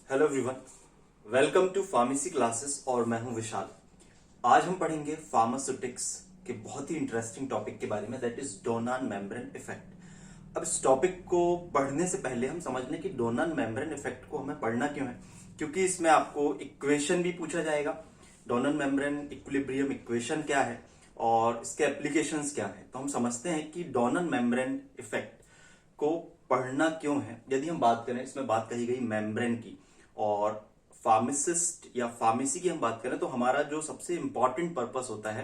Hello everyone, welcome to pharmacy classes और मैं हूं विशाल। आज हम पढ़ेंगे फार्मास्यूटिक्स के बहुत ही इंटरेस्टिंग टॉपिक के बारे में, दैट इज डोनान मेम्ब्रेन इफेक्ट। अब इस टॉपिक को पढ़ने से पहले हम समझ लें कि डोनान मेम्ब्रेन इफेक्ट को हमें पढ़ना क्यों है, क्योंकि इसमें आपको इक्वेशन भी पूछा जाएगा। डोनान मेम्ब्रेन इक्विलिब्रियम इक्वेशन क्या है और इसके एप्लीकेशंस क्या है। तो हम समझते हैं कि डोनान मेम्ब्रेन इफेक्ट को पढ़ना क्यों है। यदि हम बात करें, इसमें बात कही गई मेम्ब्रेन की, और फार्मासिस्ट या फार्मेसी की हम बात करें तो हमारा जो सबसे इंपॉर्टेंट पर्पस होता है,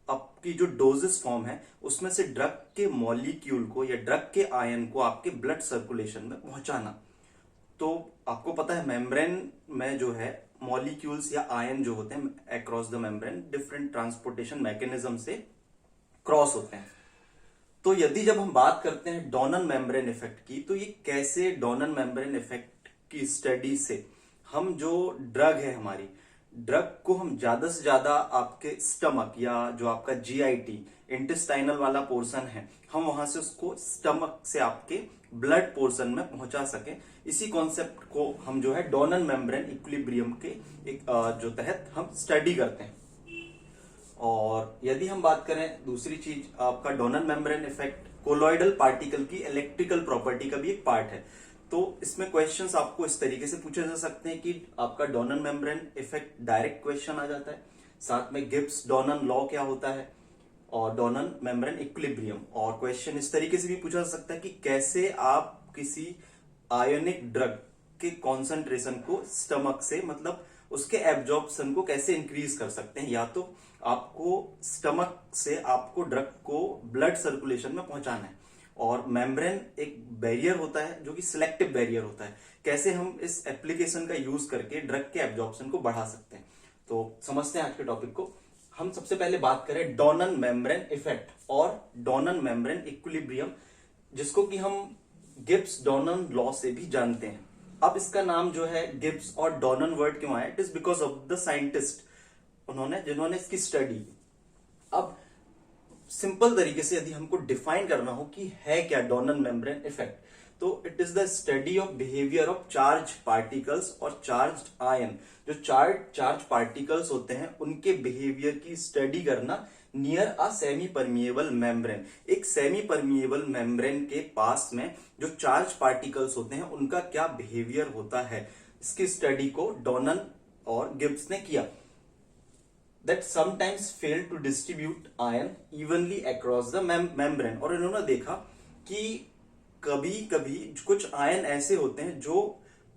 आपकी जो डोजेस फॉर्म है उसमें से ड्रग के मॉलिक्यूल को या ड्रग के आयन को आपके ब्लड सर्कुलेशन में पहुंचाना। तो आपको पता है मेम्ब्रेन में जो है मॉलिक्यूल्स या आयन जो होते हैं across the membrane different transportation mechanism से क्रॉस होते हैं। तो यदि जब हम बात करते हैं डोनान मेम्ब्रेन इफेक्ट की, तो ये कैसे डोनान मेम्ब्रेन इफेक्ट की स्टडी से हम जो ड्रग है, हमारी ड्रग को हम ज्यादा से ज्यादा आपके स्टमक या जो आपका जीआईटी इंटेस्टाइनल वाला पोर्शन है, हम वहां से उसको स्टमक से आपके ब्लड पोर्शन में पहुंचा सके। इसी कॉन्सेप्ट को हम जो है डोनान मेम्ब्रेन इक्विलिब्रियम के एक जो तहत हम स्टडी करते हैं। और यदि हम बात करें दूसरी चीज, आपका डोनान मेम्ब्रेन इफेक्ट कोलॉइडल पार्टिकल की इलेक्ट्रिकल प्रॉपर्टी का भी एक पार्ट है। तो इसमें क्वेश्चंस आपको इस तरीके से पूछे जा सकते हैं कि आपका डोनान मेम्ब्रेन इफेक्ट डायरेक्ट क्वेश्चन आ जाता है, साथ में गिब्स डोनान लॉ क्या होता है और डोनान मेम्ब्रेन इक्विलिब्रियम। और क्वेश्चन इस तरीके से भी पूछा जा सकता है कि कैसे आप किसी आयोनिक ड्रग के कॉन्सेंट्रेशन को स्टमक से, मतलब उसके एब्जॉर्प्शन को कैसे इंक्रीज कर सकते हैं। या तो आपको स्टमक से आपको ड्रग को ब्लड सर्कुलेशन में पहुंचाना है, और मेम्ब्रेन एक बैरियर होता है जो कि सिलेक्टिव बैरियर होता है, कैसे हम इस एप्लीकेशन का यूज करके ड्रग के एब्जॉर्प्शन को बढ़ा सकते हैं। तो समझते हैं आज के टॉपिक को। हम सबसे पहले बात करें डोनान मेम्ब्रेन इफेक्ट और डोनान मेम्ब्रेन इक्विलिब्रियम, जिसको कि हम गिब्स डोनान लॉ से भी जानते हैं। अब इसका नाम जो है गिब्स और डोनान वर्ड क्यों आया, it is because of the scientist जिन्होंने इसकी स्टडी की। अब सिंपल तरीके से यदि हमको डिफाइन करना हो कि है क्या डोनान मेम्ब्रेन इफेक्ट, तो it is the study of behaviour of charge particles और चार्ज आयन। जो चार्ज पार्टिकल्स होते हैं उनके बिहेवियर की स्टडी करना near a semi permeable membrane. एक सेमी परमिएबल मेम्ब्रेन के पास में जो चार्ज पार्टिकल्स होते हैं उनका क्या बिहेवियर होता है, इसकी स्टडी को डोनान और गिब्स ने किया। that sometimes fail to distribute ion evenly across the membrane। और इन्होंने देखा कि कभी कभी कुछ आयन ऐसे होते हैं जो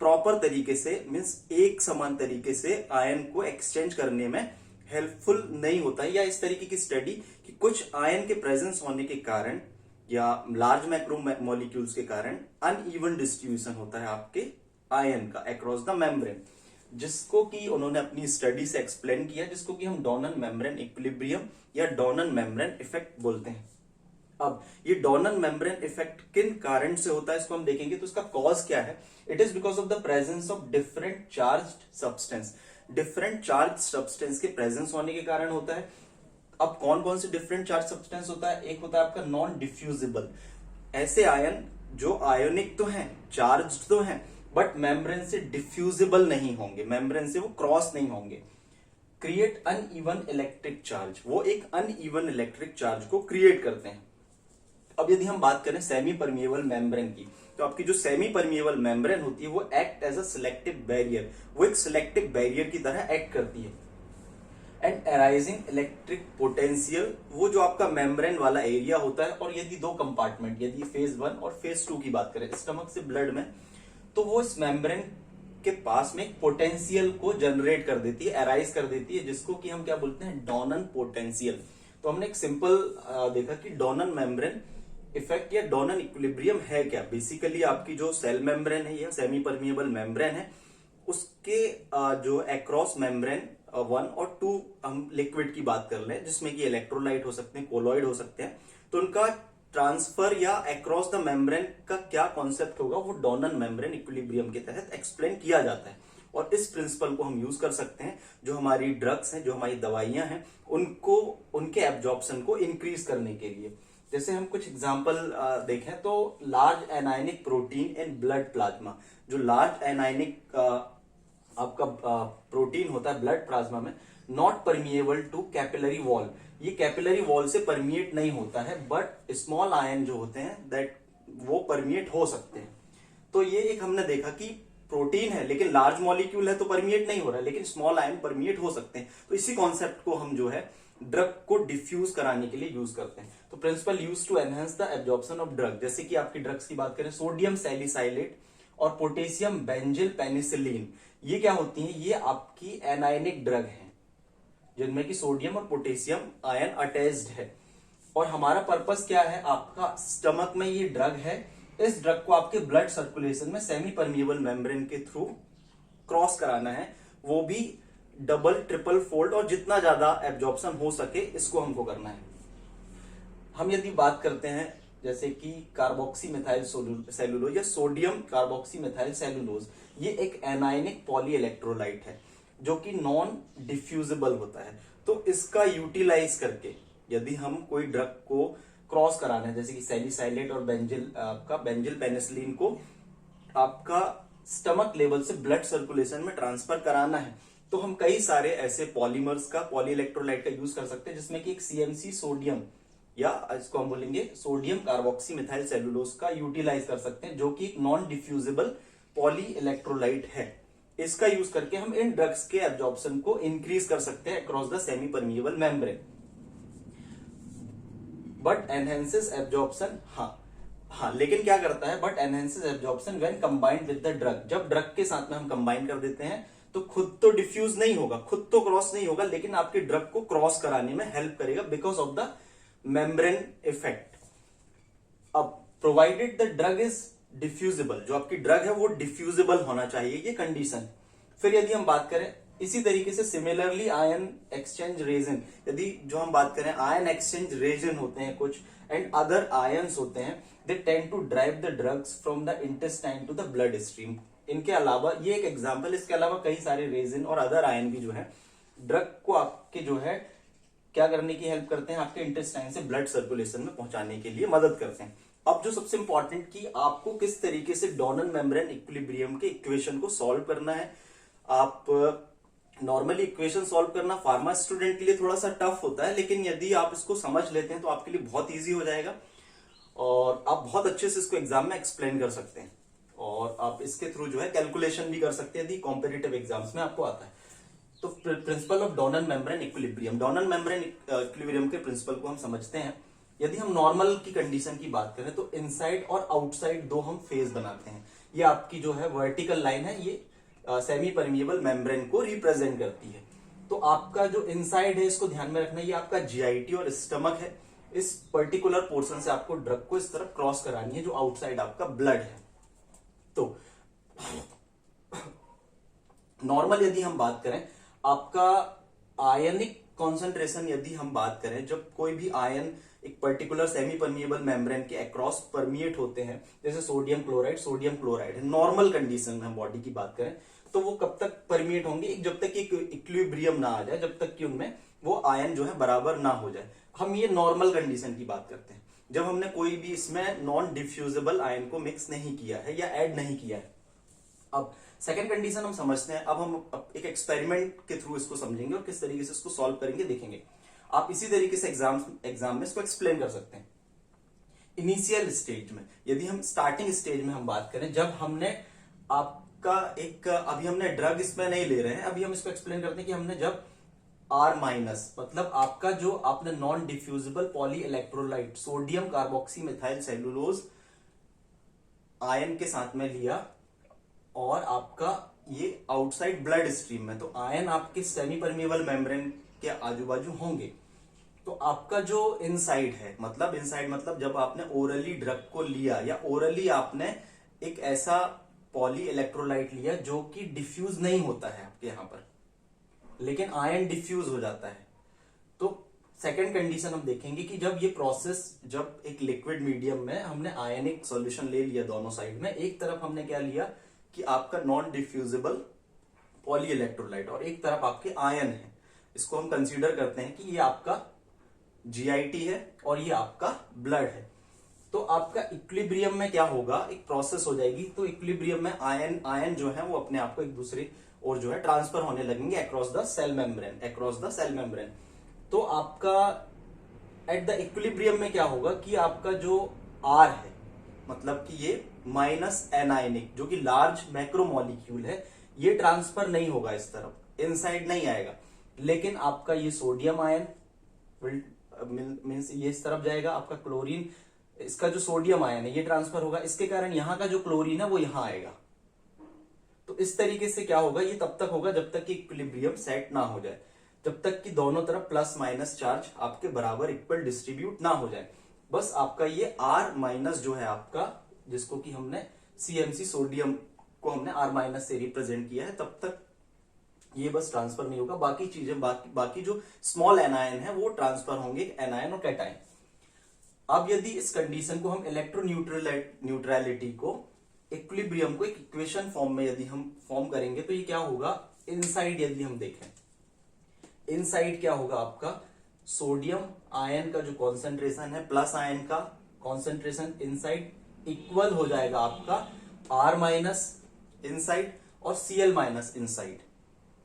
प्रॉपर तरीके से, मीन्स एक समान तरीके से आयन को एक्सचेंज करने में हेल्पफुल नहीं होता है। या इस तरीके की स्टडी कि कुछ आयन के प्रेजेंस होने के कारण या लार्ज मैक्रो मॉलिक्यूल्स के कारण अनइवन डिस्ट्रीब्यूशन होता है आपके आयन का अक्रॉस द मेम्ब्रेन, जिसको कि उन्होंने अपनी स्टडी से एक्सप्लेन किया, जिसको कि हम डोनान मेम्ब्रेन इक्विलिब्रियम या डोनान मेम्ब्रेन इफेक्ट बोलते हैं। अब ये डोनान मेम्ब्रेन इफेक्ट किन कारण से होता है इसको हम देखेंगे। तो इसका कॉज क्या है, it is because of the presence of different charged substance. Different charge substance के प्रेजेंस होने के कारण होता है। अब कौन कौन से डिफरेंट चार्ज सब्सटेंस होता है, एक होता है आपका नॉन डिफ्यूजिबल, ऐसे आयन जो आयोनिक तो हैं, चार्ज तो हैं, बट मेम्ब्रेन से डिफ्यूजिबल नहीं होंगे, मेम्ब्रेन से वो क्रॉस नहीं होंगे। क्रिएट अनइवन इलेक्ट्रिक चार्ज, वो एक अनइवन इलेक्ट्रिक चार्ज को क्रिएट करते हैं। अब यदि हम बात करें सेमी परमिएबल मेम्ब्रेन की, तो आपकी जो सेमी परमिएबल मेम्ब्रेन होती है वो act as a selective barrier, वो एक सिलेक्टिव बैरियर की तरह एक्ट करती है। एंड अराइजिंग इलेक्ट्रिक पोटेंशियल, वो जो आपका मेम्ब्रेन वाला एरिया होता है, और यदि दो कंपार्टमेंट, यदि फेज 1 और फेज 2 की बात करें स्टमक से ब्लड में, तो वो इस मेम्ब्रेन के पास में पोटेंशियल को जनरेट कर देती है, अराइज कर देती है, जिसको कि हम क्या बोलते हैं, डोनान पोटेंशियल। तो हमने एक सिंपल देखा कि डोनान मेम्ब्रेन इफेक्ट या डोनान इक्विलिब्रियम है क्या। बेसिकली आपकी जो सेल मेम्ब्रेन है या सेमी परमिएबल मेम्ब्रेन है, उसके जो अक्रॉस मेम्ब्रेन 1 और 2 हम लिक्विड की बात कर लें, जिसमें कि इलेक्ट्रोलाइट हो सकते हैं, कोलॉइड हो सकते हैं, तो उनका ट्रांसफर या अक्रॉस द मेम्ब्रेन का क्या कॉन्सेप्ट होगा, वो डोनान मेम्ब्रेन इक्विलिब्रियम के तहत एक्सप्लेन किया जाता है। और इस प्रिंसिपल को हम यूज कर सकते हैं जो हमारी ड्रग्स हैं, जो हमारी दवाइयां हैं, उनको, उनके एब्जॉर्प्शन को इंक्रीज करने के लिए। जैसे हम कुछ एग्जांपल देखें तो large anionic protein in blood plasma, जो लार्ज एनायनिक आपका प्रोटीन होता है ब्लड प्लाज्मा में, not permeable to capillary wall, ये कैपिलरी वॉल से परमिएट नहीं होता है, बट स्मॉल आयन जो होते हैं दैट वो परमिएट हो सकते हैं। तो ये एक हमने देखा कि प्रोटीन है लेकिन लार्ज मॉलिक्यूल है तो परमिएट नहीं हो रहा है, लेकिन स्मॉल आयन परमिएट हो सकते हैं। तो इसी कॉन्सेप्ट को हम जो है ड्रग को डिफ्यूज कराने के लिए यूज करते हैं। तो principle use to enhance the absorption of drug, जैसे कि आपकी ड्रग्स की बात करें, सोडियम सैलिसाइलेट और पोटेशियम बेंजिल पेनिसिलिन, ये क्या होती हैं, ये आपकी एनायनिक ड्रग है जिनमें कि सोडियम और पोटेशियम आयन अटैच्ड है। और हमारा पर्पस क्या है, आपका स्टमक में ये ड्रग है, इस ड्रग को आपके ब्लड सर्कुलेशन में सेमी परमिएबल मेम्ब्रेन के थ्रू क्रॉस कराना है, वो भी डबल ट्रिपल फोल्ड, और जितना ज्यादा एब्जॉर्प्शन हो सके इसको हमको करना है। हम यदि बात करते हैं जैसे कि कार्बोक्सी मिथाइल सेलुलोज या सोडियम कार्बोक्सी मिथाइल सेलुलोज, ये एक एनायनिक पॉली इलेक्ट्रोलाइट है जो कि नॉन डिफ्यूजिबल होता है। तो इसका यूटिलाइज करके यदि हम कोई ड्रग को क्रॉस कराना है, जैसे कि सैलिसाइलेट और बेंजिल पेनिसिलिन को आपका स्टमक लेवल से ब्लड सर्कुलेशन में ट्रांसफर कराना है, तो हम कई सारे ऐसे पॉलीमर्स का, पॉली इलेक्ट्रोलाइट का यूज कर सकते हैं, जिसमें कि एक सीएमसी सोडियम या इसको हम बोलेंगे सोडियम कार्बोक्सी मिथाइल सेलुलोज का यूटिलाइज कर सकते हैं, जो कि एक नॉन डिफ्यूजिबल पॉली इलेक्ट्रोलाइट है। इसका यूज करके हम इन ड्रग्स के एब्जॉर्प्शन को इंक्रीज कर सकते हैं across the semi permeable membrane, but enhances absorption. हाँ, लेकिन क्या करता है, but enhances absorption when combined with the drug, जब ड्रग के साथ में हम कंबाइन कर देते हैं तो खुद तो डिफ्यूज नहीं होगा, खुद तो क्रॉस नहीं होगा, लेकिन आपके ड्रग को क्रॉस कराने में हेल्प करेगा because of the membrane effect. अब provided the drug is diffusible, जो आपकी ड्रग है वो डिफ्यूजिबल होना चाहिए, ये कंडीशन। फिर यदि हम बात करें इसी तरीके से सिमिलरली आयन एक्सचेंज रेजन, यदि जो हम बात करें आयन एक्सचेंज रेजन होते हैं कुछ एंड अदर आयंस होते हैं, they tend to drive the drugs from the intestine to the blood stream. इनके अलावा ये एक एग्जांपल, इसके अलावा कई सारे रेजन और अदर आयन भी जो है ड्रग को आपके जो है क्या करने की हेल्प करते हैं, आपके इंटेस्टाइन से ब्लड सर्कुलेशन में पहुंचाने के लिए मदद करते हैं। अब जो सबसे इंपॉर्टेंट कि आपको किस तरीके से डोनर मेम्ब्रेन इक्विलिब्रियम के इक्वेशन को सॉल्व करना है। आप नॉर्मली इक्वेशन सॉल्व करना फार्मा स्टूडेंट के लिए थोड़ा सा टफ होता है, लेकिन यदि आप इसको समझ लेते हैं तो आपके लिए बहुत इजी हो जाएगा और आप बहुत अच्छे से इसको एग्जाम में एक्सप्लेन कर सकते हैं, और आप इसके थ्रू जो है कैलकुलेशन भी कर सकते हैं यदि कॉम्पिटिटिव एग्जाम्स में आपको आता है। तो principle of donor membrane equilibrium, donor membrane equilibrium के प्रिंसिपल को हम समझते हैं। यदि हम नॉर्मल की कंडीशन की बात करें तो इनसाइड और आउटसाइड दो हम फेज बनाते हैं। ये आपकी जो है वर्टिकल लाइन है, ये सेमी परमिएबल मेम्ब्रेन को रिप्रेजेंट करती है। तो आपका जो इनसाइड है इसको ध्यान में रखना, ये आपका जीआईटी और स्टमक है। इस पर्टिकुलर पोर्शन से आपको ड्रग को इस तरफ क्रॉस करानी है, जो आउटसाइड आपका ब्लड है। तो नॉर्मल यदि हम बात करें, आपका आयनिक कॉन्सेंट्रेशन यदि हम बात करें, जब कोई भी आयन एक पर्टिकुलर सेमी परमिएबल मेम्ब्रेन के अक्रॉस परमिएट होते हैं, जैसे सोडियम क्लोराइड है, नॉर्मल कंडीशन में हम बॉडी की बात करें तो वो कब तक परमिएट होंगे, जब तक कि इक्विलिब्रियम ना आ जाए, जब तक कि उनमें वो आयन जो है बराबर ना हो जाए। हम ये नॉर्मल कंडीशन की बात करते हैं, जब हमने कोई भी इसमें नॉन डिफ्यूजिबल आयन को मिक्स नहीं किया है या ऐड नहीं किया है। अब सेकेंड कंडीशन हम समझते हैं, अब हम एक एक्सपेरिमेंट के थ्रू इसको समझेंगे और किस तरीके से इसको सॉल्व करेंगे देखेंगे। आप इसी तरीके से एग्जाम में इसको एक्सप्लेन कर सकते हैं। इनिशियल स्टेज में, यदि हम स्टार्टिंग स्टेज में हम बात करें, जब हमने आपका एक, अभी हमने ड्रग इसमें नहीं ले रहे हैं, अभी हम इसको एक्सप्लेन करते हैं कि हमने जब R माइनस, मतलब आपका जो आपने non diffusible poly electrolyte sodium carboxy methyl cellulose ion के साथ में लिया और आपका ये आउटसाइड ब्लड स्ट्रीम में, तो आयन आपके सेमी परमिएबल मेम्ब्रेन के आजू बाजू होंगे। तो आपका जो इनसाइड है, मतलब जब आपने ओरली ड्रग को लिया या ओरली आपने एक ऐसा पॉली इलेक्ट्रोलाइट लिया जो कि डिफ्यूज नहीं होता है आपके यहां पर, लेकिन आयन डिफ्यूज हो जाता है। तो सेकेंड कंडीशन हम देखेंगे कि जब ये प्रोसेस, जब एक लिक्विड मीडियम में हमने आयनिक सॉल्यूशन ले लिया दोनों साइड में, एक तरफ हमने क्या लिया कि आपका नॉन डिफ्यूजिबल पॉली इलेक्ट्रोलाइट और एक तरफ आपके आयन है, इसको हम कंसीडर करते हैं कि ये आपका GIT है और ये आपका ब्लड है। तो आपका इक्विलिब्रियम में क्या होगा, एक प्रोसेस हो जाएगी। तो इक्विलिब्रियम में आयन जो है वो अपने आप को एक दूसरे और जो है ट्रांसफर होने लगेंगे अक्रॉस द सेल मेम्ब्रेन। तो आपका एट द इक्विलिब्रियम में क्या होगा कि आपका जो R है, मतलब कि ये माइनस एनायनिक जो कि लार्ज मैक्रोमोलिक्यूल है, ये ट्रांसफर नहीं होगा इस तरफ, इनसाइड नहीं आएगा। लेकिन आपका ये सोडियम आयन मीन्स ये इस तरफ जाएगा। आपका क्लोरीन, इसका जो सोडियम आयन है ये ट्रांसफर होगा, इसके कारण यहां का जो क्लोरीन है वो यहां आएगा। तो इस तरीके से क्या होगा, ये तब तक होगा जब तक कि इक्विलिब्रियम सेट ना हो जाए, जब तक कि दोनों तरफ प्लस माइनस चार्ज आपके बराबर इक्वल डिस्ट्रीब्यूट ना हो जाए। बस आपका ये R माइनस जो है आपका, जिसको कि हमने CMC सोडियम को हमने R माइनस से रिप्रेजेंट किया है, तब तक ये बस ट्रांसफर नहीं होगा। बाकी चीजें बाकी जो स्मॉल एनायन है वो ट्रांसफर होंगे एनायन और कैटायन। अब यदि इस कंडीशन को हम इलेक्ट्रोन्यूट्रलिटी को, इक्विलिब्रियम को एक इक्वेशन फॉर्म में यदि हम फॉर्म करेंगे तो ये क्या होगा, इनसाइड यदि हम देखें, इनसाइड क्या होगा आपका, सोडियम आयन का जो कॉन्सेंट्रेशन है प्लस आयन का कॉन्सेंट्रेशन इनसाइड इक्वल हो जाएगा आपका R माइनस इनसाइड और Cl माइनस इनसाइड।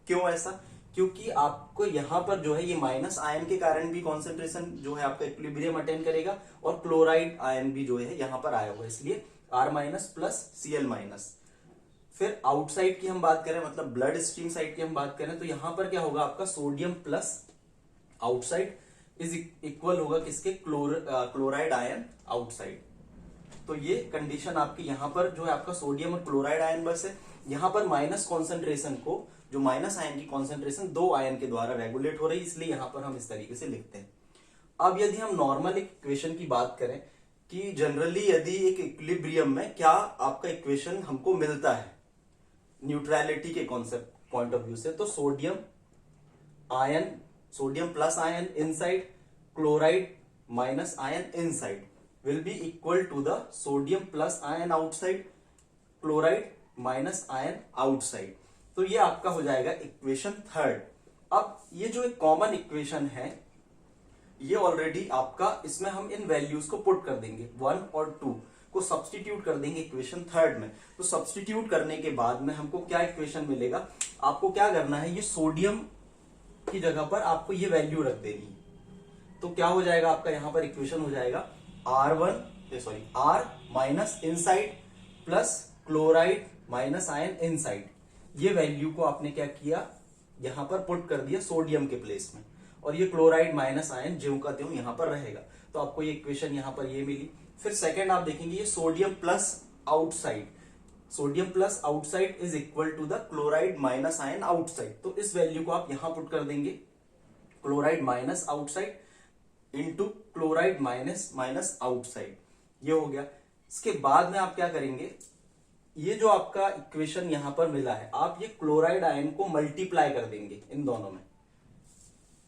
क्यों ऐसा, क्योंकि आपको यहां पर जो है ये माइनस आयन के कारण भी कॉन्सेंट्रेशन जो है आपका इक्विलिब्रियम अटेन करेगा, और क्लोराइड आयन भी जो है यहां पर आया हुआ है, इसलिए R minus plus Cl minus. फिर आउटसाइड की हम बात करें, मतलब ब्लड स्ट्रीम साइड की हम बात करें, तो यहां पर क्या होगा आपका sodium plus outside is equal होगा किसके, क्लोराइड आयन आउटसाइड। तो ये कंडीशन आपकी यहां पर जो है आपका सोडियम और क्लोराइड आयन बस है। यहां पर माइनस कॉन्सेंट्रेशन को, जो माइनस आयन की कॉन्सेंट्रेशन दो आयन के द्वारा रेगुलेट हो रही है, इसलिए यहां पर हम इस तरीके से लिखते हैं। अब यदि हम नॉर्मल इक्वेशन की बात करें कि जनरली यदि एक इक्विलिब्रियम में क्या आपका इक्वेशन हमको मिलता है न्यूट्रलिटी के कॉन्सेप्ट पॉइंट ऑफ व्यू से, तो sodium ion, sodium plus ion inside, chloride minus ion inside will be equal to the sodium plus ion outside, chloride minus ion outside. तो ये आपका हो जाएगा इक्वेशन थर्ड। अब ये जो एक कॉमन इक्वेशन है ये ऑलरेडी आपका, इसमें हम इन वैल्यूज को पुट कर देंगे, 1 और 2 को सब्सटीट्यूट कर देंगे इक्वेशन थर्ड में। तो सब्सटीट्यूट करने के बाद में हमको क्या इक्वेशन मिलेगा, आपको क्या करना है, ये सोडियम की जगह पर आपको ये वैल्यू रख देनी है। तो क्या हो जाएगा आपका, यहां पर इक्वेशन हो जाएगा R minus inside plus chloride minus ion inside. ये वैल्यू को आपने क्या किया, यहां पर पुट कर दिया सोडियम के प्लेस में, और ये क्लोराइड माइनस आयन ज्यों का त्यों यहां पर रहेगा। तो आपको ये इक्वेशन यहां पर ये मिली। फिर सेकंड आप देखेंगे ये sodium plus outside, sodium plus outside is equal to the chloride minus ion outside. तो इस वैल्यू को आप यहां पुट कर देंगे, chloride minus outside into chloride minus minus outside, ये हो गया। इसके बाद में आप क्या करेंगे, ये जो आपका इक्वेशन यहां पर मिला है, आप ये क्लोराइड आयन को मल्टीप्लाई कर देंगे इन दोनों में।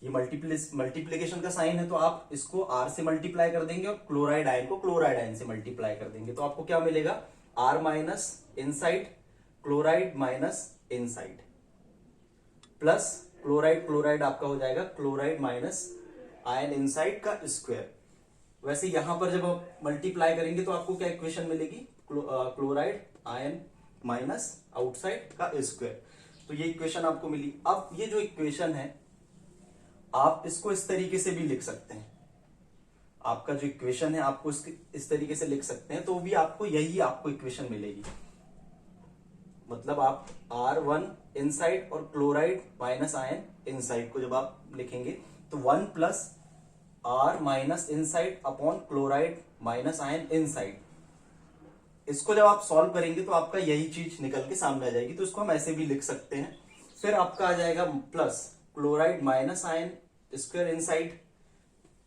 ये मल्टीप्लीकेशन का साइन है, तो आप इसको R से मल्टीप्लाई कर देंगे और क्लोराइड आयन को क्लोराइड आयन से मल्टीप्लाई कर देंगे। तो आपको क्या मिलेगा, R minus inside chloride minus inside plus chloride आपका हो जाएगा क्लोराइड माइनस आयन इनसाइड का स्क्वायर। वैसे यहां पर जब आप मल्टीप्लाई करेंगे तो आपको क्या इक्वेशन मिलेगी, क्लोराइड आयन माइनस आउटसाइड का स्क्वायर। तो ये इक्वेशन आपको मिली। अब ये जो इक्वेशन है आप इसको इस तरीके से भी लिख सकते हैं, आपका जो इक्वेशन है आपको इस तरीके से लिख सकते हैं, तो भी आपको यही आपको इक्वेशन मिलेगी। मतलब आप R1 इनसाइड और क्लोराइड माइनस आयन इनसाइड को जब आप लिखेंगे तो 1 plus R minus inside upon chloride minus ion inside. इसको जब आप सॉल्व करेंगे तो आपका यही चीज निकल के सामने आ जाएगी। तो इसको हम ऐसे भी लिख सकते हैं। फिर आपका आ जाएगा plus chloride minus ion square inside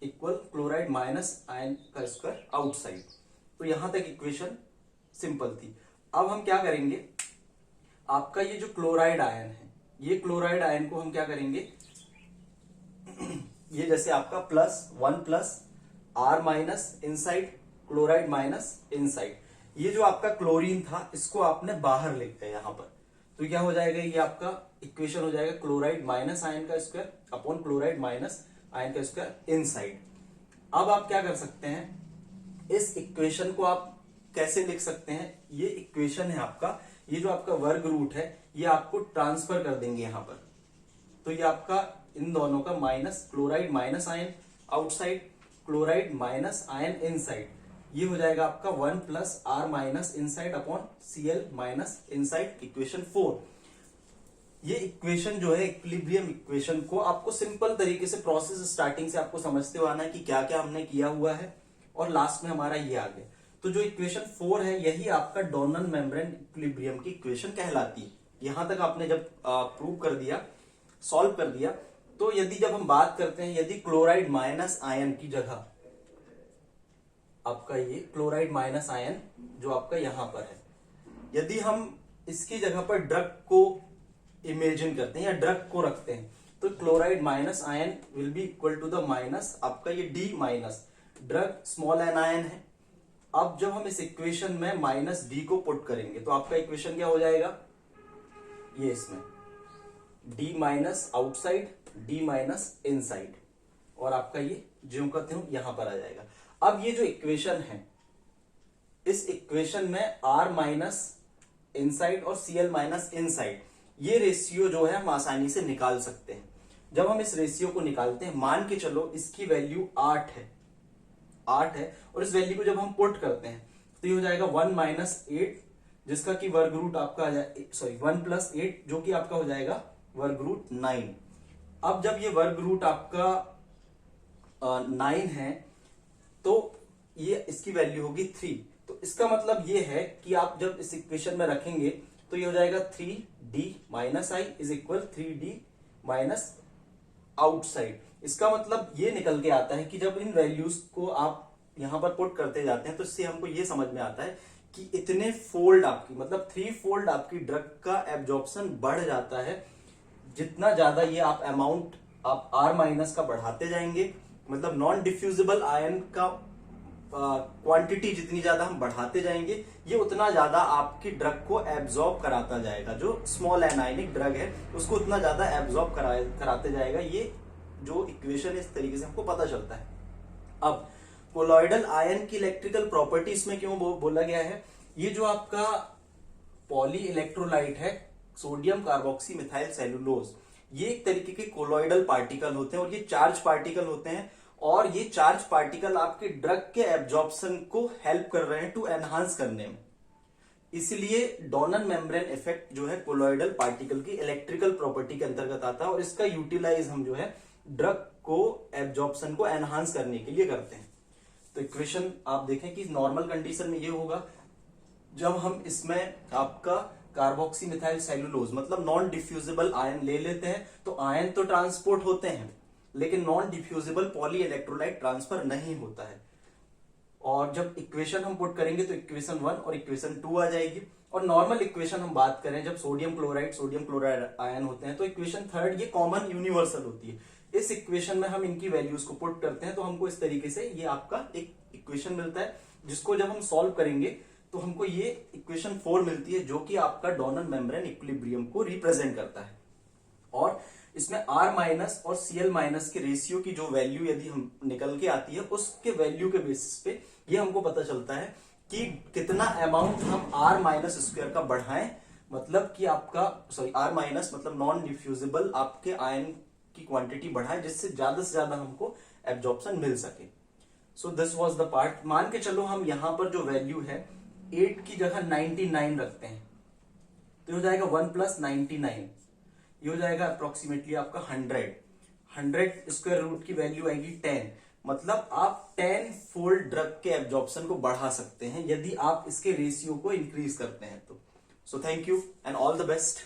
equal chloride minus ion का स्क्वायर आउटसाइड। तो यहां तक इक्वेशन सिंपल थी। अब हम क्या करेंगे, आपका ये जो क्लोराइड आयन है, ये क्लोराइड आयन को हम क्या करेंगे, ये जैसे आपका +1 plus R minus inside chloride minus inside, ये जो आपका क्लोरीन था इसको आपने बाहर लिख दिया यहां पर। तो क्या हो जाएगा, ये आपका इक्वेशन हो जाएगा क्लोराइड माइनस आयन का square upon chloride minus ion का स्क्वायर इनसाइड। अब आप क्या कर सकते हैं, इस इक्वेशन को आप कैसे लिख सकते हैं, ये इक्वेशन है आपका, ये जो आपका वर्ग रूट है ये आपको ट्रांसफर कर देंगे यहां पर, तो ये आपका इन दोनों का minus, chloride minus ion outside, chloride minus ion inside, ये हो जाएगा आपका 1 plus R minus inside upon Cl minus inside, equation 4। ये इक्वेशन जो है इक्विलिब्रियम इक्वेशन को आपको सिंपल तरीके से प्रोसेस स्टार्टिंग से आपको समझते हुए आना है कि क्या क्या हमने किया हुआ है और लास्ट में हमारा ये आ गया। तो जो इक्वेशन 4 है यही आपका डोनल मेम्ब्रेन इक्विलिब्रियम की इक्वेशन कहलाती है। यहां तक आपने जब प्रूव कर दिया, सॉल्व कर दिया, तो यदि जब हम बात करते हैं, यदि क्लोराइड माइनस आयन की जगह आपका ये क्लोराइड माइनस आयन जो आपका यहां पर है, यदि हम इसकी जगह पर ड्रग को इमेजिन करते हैं या ड्रग को रखते हैं, तो chloride minus ion will be equal to the minus आपका ये D minus, drug small anion है। अब जब हम इस इक्वेशन में माइनस डी को पुट करेंगे तो आपका इक्वेशन क्या हो जाएगा, ये इसमें D minus outside, D minus inside, और आपका ये ज्यों का त्यों यहां पर आ जाएगा। अब ये जो इक्वेशन है, इस इक्वेशन में आर माइनस इनसाइड और Cl माइनस इनसाइड, ये रेशियो जो है हम आसानी से निकाल सकते हैं। जब हम इस रेशियो को निकालते हैं, मान के चलो इसकी वैल्यू 8 है, और इस वैल्यू को जब हम पुट करते हैं तो ये हो जाएगा 1 माइनस 8, जिसका कि वर्ग रूट आपका आ जाए, सॉरी 1 प्लस 8 जो कि आपका हो जाएगा वर्ग रूट 9। अब जब ये वर्ग रूट आपका 9 है तो ये इसकी वैल्यू होगी 3। तो इसका मतलब ये है कि आप जब इस इक्वेशन में रखेंगे तो ये हो जाएगा 3d minus I is equal 3d minus outside. इसका मतलब ये निकल के आता है कि जब इन वैल्यूज को आप यहां पर पुट करते जाते हैं तो इससे हमको ये समझ में आता है कि इतने फोल्ड आपकी, मतलब 3 फोल्ड आपकी ड्रग का एब्जॉर्प्शन बढ़ जाता है। जितना ज्यादा ये आप अमाउंट आप R माइनस का बढ़ाते जाएंगे, मतलब नॉन डिफ्यूजिबल आयन का क्वांटिटी जितनी ज्यादा हम बढ़ाते जाएंगे, ये उतना ज्यादा आपकी ड्रग को एब्जॉर्ब कराता जाएगा। जो स्मॉल एनायनिक ड्रग है उसको उतना ज्यादा एब्जॉर्ब कराते जाएगा। ये जो इक्वेशन इस तरीके से हमको पता चलता है। अब कोलॉइडल आयन की इलेक्ट्रिकल प्रॉपर्टीज में क्यों बोला गया है, ये जो आपका पॉली इलेक्ट्रोलाइट है सोडियम कार्बोक्सी मिथाइल सेलुलोज, ये एक तरीके के कोलॉइडल पार्टिकल होते हैं और ये चार्ज पार्टिकल होते हैं, और ये चार्ज पार्टिकल आपके ड्रग के एब्जॉर्प्शन को हेल्प कर रहे हैं टू एनहांस करने में। इसलिए डोनल मेम्ब्रेन इफेक्ट जो है कोलॉइडल पार्टिकल की इलेक्ट्रिकल प्रॉपर्टी के अंतर्गत आता है, और इसका यूटिलाइज हम जो है ड्रग को एब्जॉर्प्शन को एनहांस करने के लिए करते हैं। तो इक्वेशन आप देखें कि नॉर्मल कंडीशन में ये होगा, जब हम इसमें आपका कार्बोक्सी मिथाइल सेलुलोज मतलब नॉन डिफ्यूजिबल आयन ले लेते हैं तो आयन तो ट्रांसपोर्ट होते हैं, लेकिन non diffusible poly electrolyte transfer नहीं होता है। और जब इक्वेशन हम पुट करेंगे तो इक्वेशन 1 और इक्वेशन 2 आ जाएगी। और नॉर्मल इक्वेशन हम बात करें, जब सोडियम क्लोराइड आयन होते हैं तो इक्वेशन 3 ये कॉमन यूनिवर्सल होती है। इस इक्वेशन में हम इनकी वैल्यूज को पुट करते हैं तो हमको इस तरीके से ये आपका एक इक्वेशन मिलता है, जिसको जब हम सॉल्व करेंगे तो हमको ये इक्वेशन 4 मिलती है, जो कि आपका डोनल मेम्ब्रेन इक्विलिब्रियम को रिप्रेजेंट करता है। और इसमें R माइनस और Cl माइनस के रेशियो की जो वैल्यू यदि हम निकल के आती है, उसके वैल्यू के बेसिस पे ये हमको पता चलता है कि कितना अमाउंट हम R माइनस स्क्वायर का बढ़ाएं, मतलब कि आपका R माइनस मतलब नॉन डिफ्यूजिबल आपके आयन की क्वांटिटी बढ़ाएं, जिससे से ज्यादा हमको एब्जॉर्प्शन मिल सके। So this was the part. मान के चलो हम यहां पर जो वैल्यू है 8 की जगह 99 रखते हैं, तो हो जाएगा 1 प्लस 99, ये हो जाएगा अप्रोक्सीमेटली आपका 100 स्क्वायर रूट की वैल्यू आएगी 10, मतलब आप 10 फोल्ड ड्रग के एब्जॉर्प्शन को बढ़ा सकते हैं यदि आप इसके रेशियो को इंक्रीज करते हैं तो। So thank you and all the best.